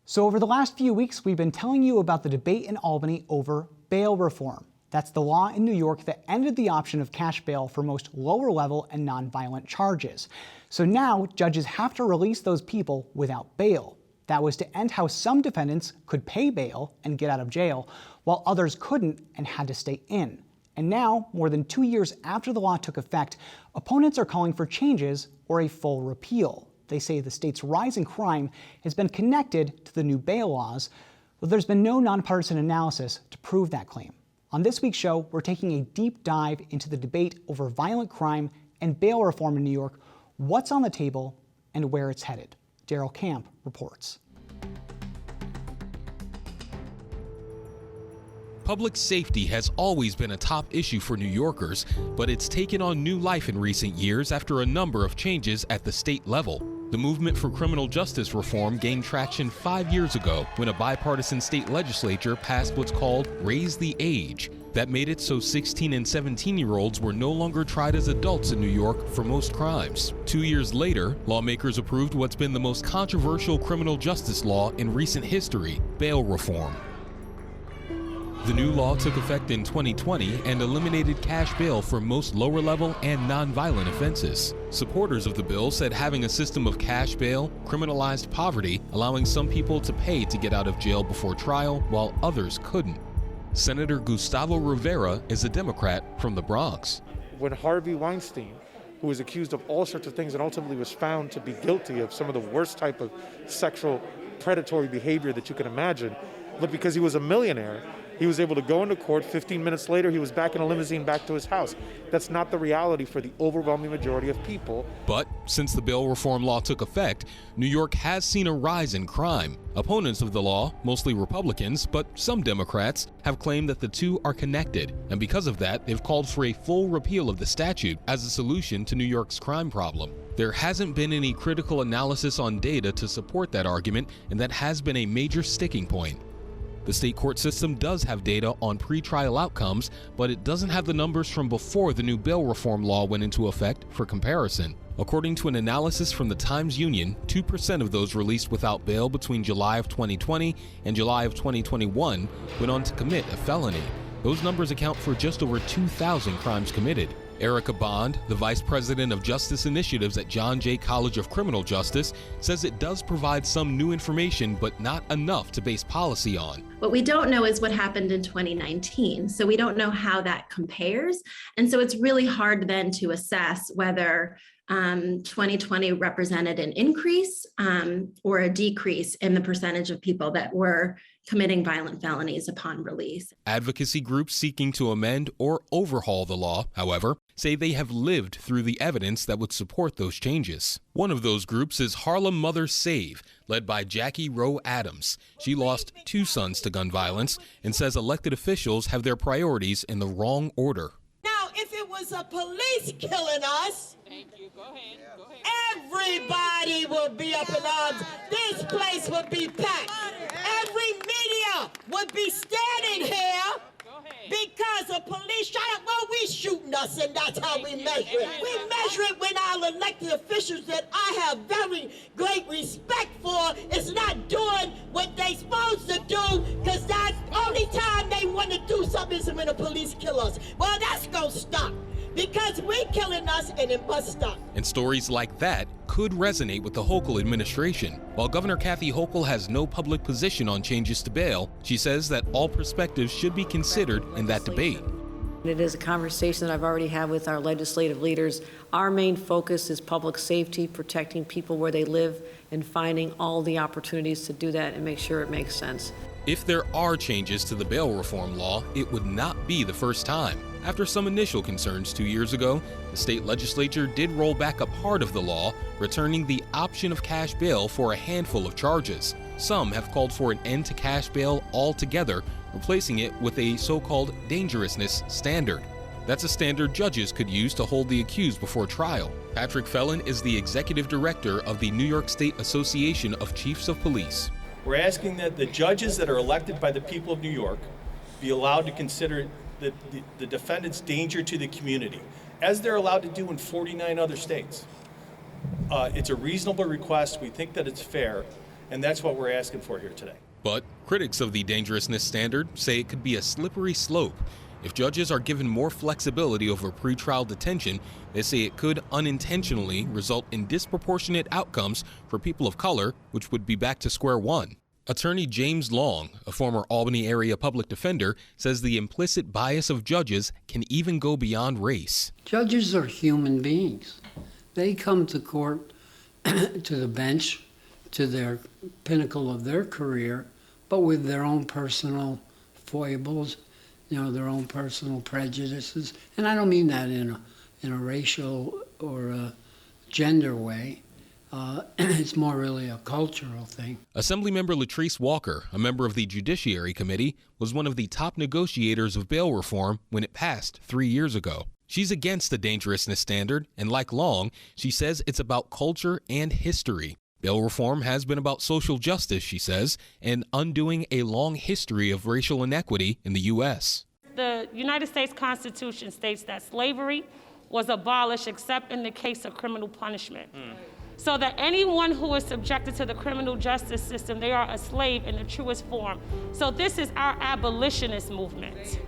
So over the last few weeks, we've been telling you about the debate in Albany over bail reform. That's the law in New York that ended the option of cash bail for most lower-level and nonviolent charges. So now judges have to release those people without bail. That was to end how some defendants could pay bail and get out of jail, while others couldn't and had to stay in. And now, more than 2 years after the law took effect, opponents are calling for changes or a full repeal. They say the state's rise in crime has been connected to the new bail laws, but there's been no nonpartisan analysis to prove that claim. On this week's show, we're taking a deep dive into the debate over violent crime and bail reform in New York, what's on the table, and where it's headed. Daryl Camp reports. Public safety has always been a top issue for New Yorkers, but it's taken on new life in recent years after a number of changes at the state level. The movement for criminal justice reform gained traction 5 years ago when a bipartisan state legislature passed what's called Raise the Age. That made it so 16 and 17-year-olds were no longer tried as adults in New York for most crimes. 2 years later, lawmakers approved what's been the most controversial criminal justice law in recent history, bail reform. The new law took effect in 2020 and eliminated cash bail for most lower-level and nonviolent offenses. Supporters of the bill said having a system of cash bail criminalized poverty, allowing some people to pay to get out of jail before trial while others couldn't. Senator Gustavo Rivera is a Democrat from the Bronx. When Harvey Weinstein, who was accused of all sorts of things and ultimately was found to be guilty of some of the worst type of sexual predatory behavior that you can imagine, but because he was a millionaire, he was able to go into court. 15 minutes later, he was back in a limousine back to his house. That's not the reality for the overwhelming majority of people. But since the bail reform law took effect, New York has seen a rise in crime. Opponents of the law, mostly Republicans, but some Democrats, have claimed that the two are connected. And because of that, they've called for a full repeal of the statute as a solution to New York's crime problem. There hasn't been any critical analysis on data to support that argument, and that has been a major sticking point. The state court system does have data on pretrial outcomes, but it doesn't have the numbers from before the new bail reform law went into effect for comparison. According to an analysis from the Times-Union, 2% of those released without bail between July of 2020 and July of 2021 went on to commit a felony. Those numbers account for just over 2,000 crimes committed. Erica Bond, the Vice President of Justice Initiatives at John Jay College of Criminal Justice, says it does provide some new information, but not enough to base policy on. What we don't know is what happened in 2019. So we don't know how that compares. And so it's really hard then to assess whether 2020 represented an increase or a decrease in the percentage of people that were committing violent felonies upon release. Advocacy groups seeking to amend or overhaul the law, however, say they have lived through the evidence that would support those changes. One of those groups is Harlem Mothers Save, led by Jackie Rowe Adams. She lost 2 sons to gun violence and says elected officials have their priorities in the wrong order. Now, if it was a police killing us, everybody would be up in arms. This place would be packed. Every media would be standing here because the police shot up. Well, we shooting us, and that's how we measure it. We measure it when our elected officials that I have very great respect for is not doing what they supposed to do, because that's the only time they want to do something is when the police kill us. Well, that's going to stop. Because we're killing us, and it must stop. And stories like that could resonate with the Hochul administration. While Governor Kathy Hochul has no public position on changes to bail, she says that all perspectives should be considered in that debate. It is a conversation that I've already had with our legislative leaders. Our main focus is public safety, protecting people where they live, and finding all the opportunities to do that and make sure it makes sense. If there are changes to the bail reform law, it would not be the first time. After some initial concerns 2 years ago, the state legislature did roll back a part of the law, returning the option of cash bail for a handful of charges. Some have called for an end to cash bail altogether, replacing it with a so-called dangerousness standard. That's a standard judges could use to hold the accused before trial. Patrick Felon is the executive director of the New York State Association of Chiefs of Police. We're asking that the judges that are elected by the people of New York be allowed to consider the defendant's danger to the community, as they're allowed to do in 49 other states. It's a reasonable request. We think that it's fair. And that's what we're asking for here today. But critics of the dangerousness standard say it could be a slippery slope. If judges are given more flexibility over pretrial detention, they say it could unintentionally result in disproportionate outcomes for people of color, which would be back to square one. Attorney James Long, a former Albany area public defender, says the implicit bias of judges can even go beyond race. Judges are human beings. They come to court, to the bench, to their pinnacle of their career, but with their own personal foibles, their own personal prejudices. And I don't mean that in a racial or a gender way. It's more really a cultural thing. Assemblymember Latrice Walker, a member of the Judiciary Committee, was one of the top negotiators of bail reform when it passed 3 years ago. She's against the dangerousness standard, and like Long, she says it's about culture and history. Bail reform has been about social justice, she says, and undoing a long history of racial inequity in the U.S. The United States Constitution states that slavery was abolished except in the case of criminal punishment. So that anyone who is subjected to the criminal justice system, they are a slave in the truest form. So this is our abolitionist movement.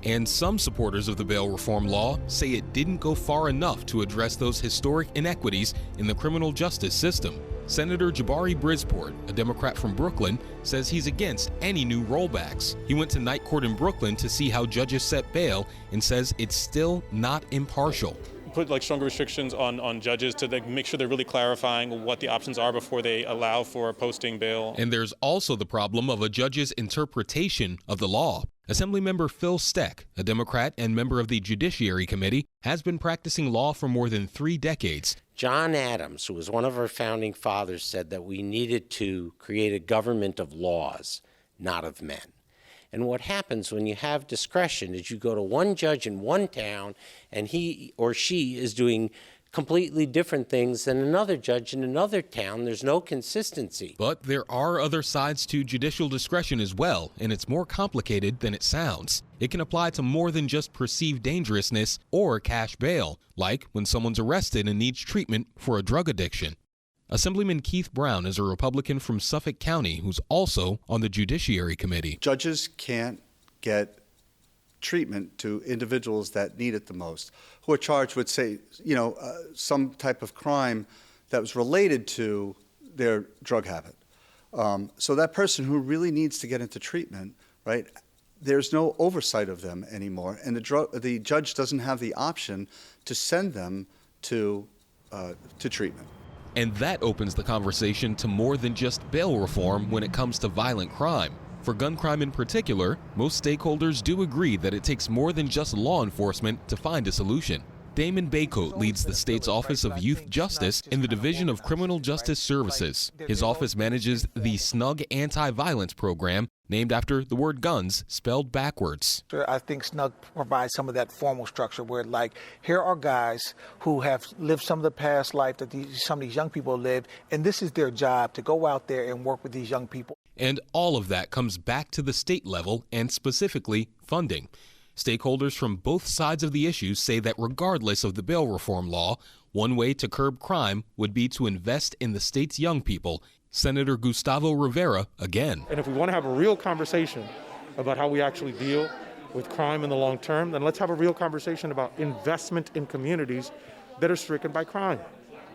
And some supporters of the bail reform law say it didn't go far enough to address those historic inequities in the criminal justice system. Senator Jabari Brisport, a Democrat from Brooklyn, says he's against any new rollbacks. He went to night court in Brooklyn to see how judges set bail and says it's still not impartial. Put stronger restrictions on judges to make sure they're really clarifying what the options are before they allow for posting bail. And there's also the problem of a judge's interpretation of the law. Assemblymember Phil Steck, a Democrat and member of the Judiciary Committee, has been practicing law for more than 3 decades. John Adams, who was one of our founding fathers, said that we needed to create a government of laws, not of men. And what happens when you have discretion is you go to one judge in one town and he or she is doing completely different things than another judge in another town. There's no consistency. But there are other sides to judicial discretion as well, and it's more complicated than it sounds. It can apply to more than just perceived dangerousness or cash bail, like when someone's arrested and needs treatment for a drug addiction. Assemblyman Keith Brown is a Republican from Suffolk County who's also on the Judiciary Committee. Judges can't get treatment to individuals that need it the most, who are charged with, say, some type of crime that was related to their drug habit. So that person who really needs to get into treatment, right, there's no oversight of them anymore, and the judge doesn't have the option to send them to treatment. And that opens the conversation to more than just bail reform when it comes to violent crime. For gun crime in particular, most stakeholders do agree that it takes more than just law enforcement to find a solution. Damon Baycoat leads the state's Office of Youth Justice in the Division of Criminal Justice Services. His office manages the SNUG anti-violence program, named after the word guns spelled backwards. I think SNUG provides some of that formal structure where, here are guys who have lived some of the past life that some of these young people live, and this is their job to go out there and work with these young people. And all of that comes back to the state level and specifically funding. Stakeholders from both sides of the issue say that regardless of the bail reform law, one way to curb crime would be to invest in the state's young people. Senator Gustavo Rivera again. And if we want to have a real conversation about how we actually deal with crime in the long term, then let's have a real conversation about investment in communities that are stricken by crime.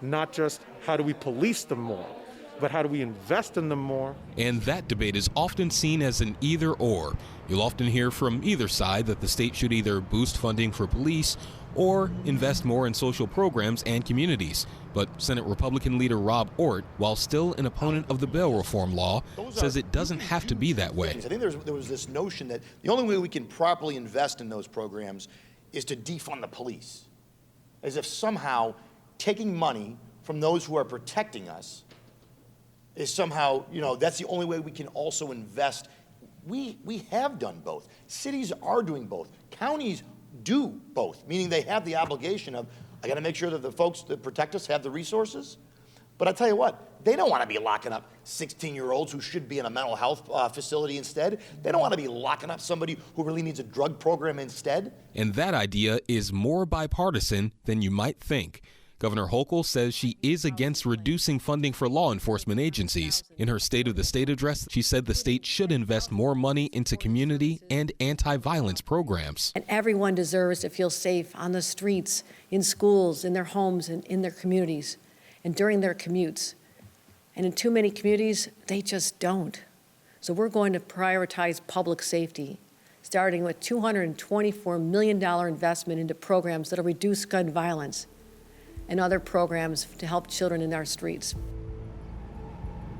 Not just how do we police them more, but how do we invest in them more? And that debate is often seen as an either or. You'll often hear from either side that the state should either boost funding for police or invest more in social programs and communities. But Senate Republican leader Rob Ortt, while still an opponent of the bail reform law, says it doesn't have to be that way. I think there was this notion that the only way we can properly invest in those programs is to defund the police. As if somehow taking money from those who are protecting us is somehow, that's the only way we can also invest. We have done both. Cities are doing both. Counties do both, meaning they have the obligation of, I got to make sure that the folks that protect us have the resources. But I tell you what, they don't want to be locking up 16-year-olds who should be in a mental health facility instead. They don't want to be locking up somebody who really needs a drug program instead. And that idea is more bipartisan than you might think. Governor Hochul says she is against reducing funding for law enforcement agencies. In her State of the State address, she said the state should invest more money into community and anti-violence programs. And everyone deserves to feel safe on the streets, in schools, in their homes, and in their communities, and during their commutes. And in too many communities, they just don't. So we're going to prioritize public safety, starting with $224 million investment into programs that will reduce gun violence and other programs to help children in our streets.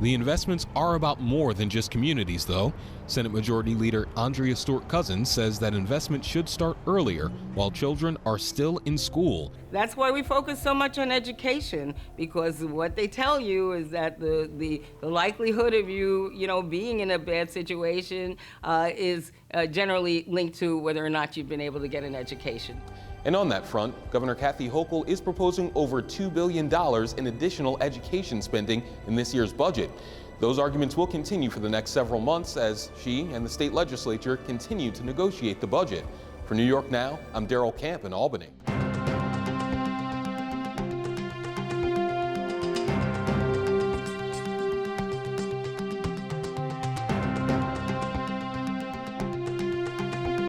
The investments are about more than just communities, though. Senate Majority Leader Andrea Stewart-Cousins says that investment should start earlier while children are still in school. That's why we focus so much on education, because what they tell you is that the likelihood of you being in a bad situation is generally linked to whether or not you've been able to get an education. And on that front, Governor Kathy Hochul is proposing over $2 billion in additional education spending in this year's budget. Those arguments will continue for the next several months as she and the state legislature continue to negotiate the budget. For New York Now, I'm Daryl Camp in Albany.